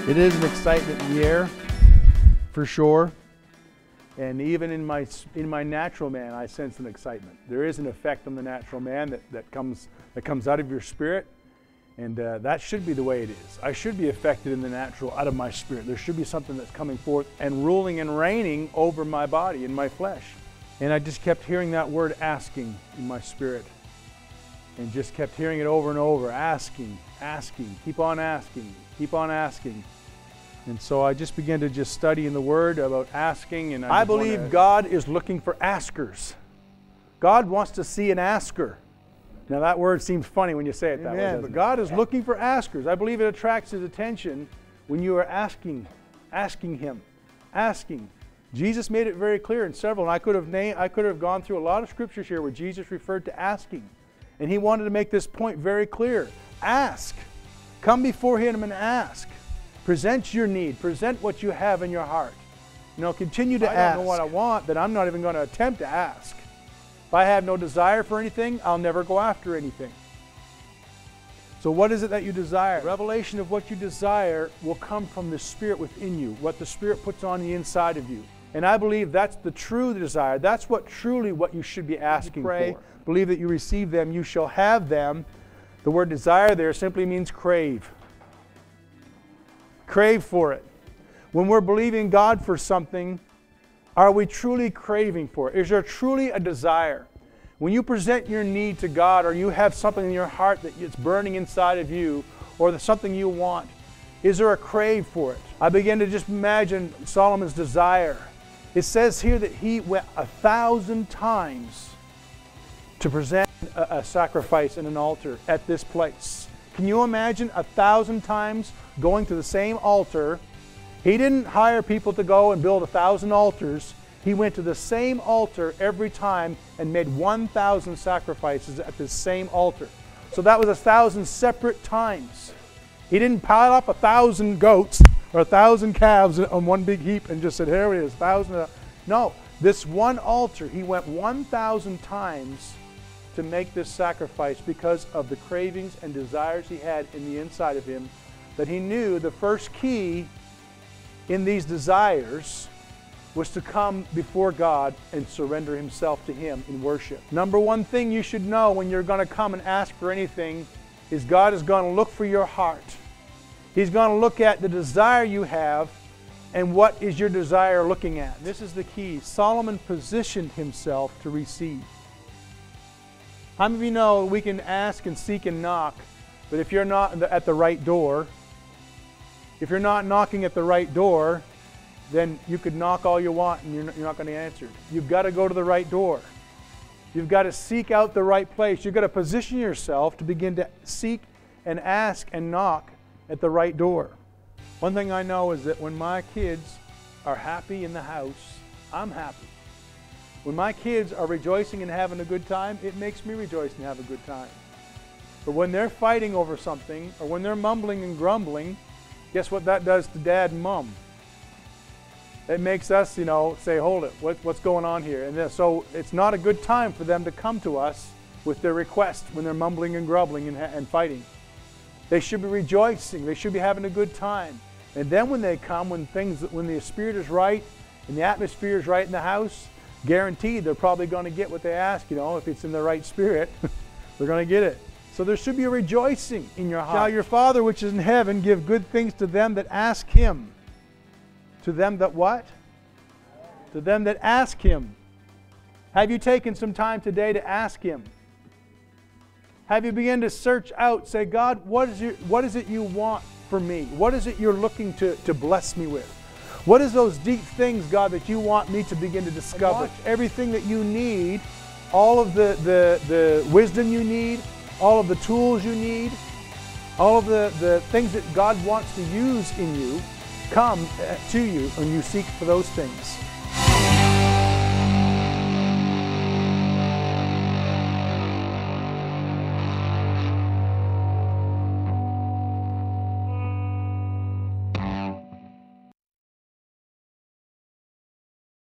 It is an excitement in the air, for sure. And even in my natural man, I sense an excitement. There is an effect on the natural man that comes out of your spirit, and that should be the way it is. I should be affected in the natural out of my spirit. There should be something that's coming forth and ruling and reigning over my body and my flesh. And I just kept hearing that word asking in my spirit, and just kept hearing it over and over, asking, asking, keep on asking, keep on asking. And so I just began to just study in the Word about asking. And I believe God is looking for askers. God wants to see an asker. Now that word seems funny when you say it that way, but God is looking for askers. I believe it attracts His attention when you are asking Him, asking. Jesus made it very clear in several, and I could have gone through a lot of scriptures here where Jesus referred to asking. And He wanted to make this point very clear. Ask. Come before Him and ask. Present your need. Present what you have in your heart. Continue to ask. If I don't know what I want, then I'm not even going to attempt to ask. If I have no desire for anything, I'll never go after anything. So what is it that you desire? The revelation of what you desire will come from the Spirit within you, what the Spirit puts on the inside of you. And I believe that's the true desire. That's what you should be asking for. Believe that you receive them, you shall have them. The word desire there simply means crave. Crave for it. When we're believing God for something, are we truly craving for it? Is there truly a desire? When you present your need to God, or you have something in your heart that it's burning inside of you, or something you want, is there a crave for it? I begin to just imagine Solomon's desire. It says here that he went 1,000 times to present a sacrifice in an altar at this place. Can you imagine 1,000 times going to the same altar? He didn't hire people to go and build 1,000 altars. He went to the same altar every time and made 1,000 sacrifices at the same altar. So that was 1,000 separate times. He didn't pile up 1,000 goats or 1,000 calves on one big heap and just said, here it is, 1,000. No, this one altar, he went 1,000 times to make this sacrifice because of the cravings and desires he had in the inside of him, that he knew the first key in these desires was to come before God and surrender himself to Him in worship. Number one thing you should know when you're going to come and ask for anything is God is going to look for your heart. He's going to look at the desire you have and what is your desire looking at. This is the key. Solomon positioned himself to receive. How many of you know we can ask and seek and knock, but if you're not at the right door, if you're not knocking at the right door, then you could knock all you want and you're not going to answer. You've got to go to the right door. You've got to seek out the right place. You've got to position yourself to begin to seek and ask and knock at the right door. One thing I know is that when my kids are happy in the house, I'm happy. When my kids are rejoicing and having a good time, it makes me rejoice and have a good time. But when they're fighting over something, or when they're mumbling and grumbling, guess what that does to Dad and Mom? It makes us, say, hold it, what's going on here? And so it's not a good time for them to come to us with their requests when they're mumbling and grumbling and fighting. They should be rejoicing. They should be having a good time. And then when they come, when the spirit is right and the atmosphere is right in the house, guaranteed they're probably going to get what they ask. If it's in the right spirit, they're going to get it. So there should be a rejoicing in your heart. Now your Father which is in heaven give good things to them that ask Him. To them that what? To them that ask Him. Have you taken some time today to ask Him? Have you begun to search out, say, God, what is it you want for me? What is it you're looking to bless me with? What is those deep things, God, that you want me to begin to discover? Everything that you need, all of the wisdom you need, all of the tools you need, all of the things that God wants to use in you, come to you when you seek for those things.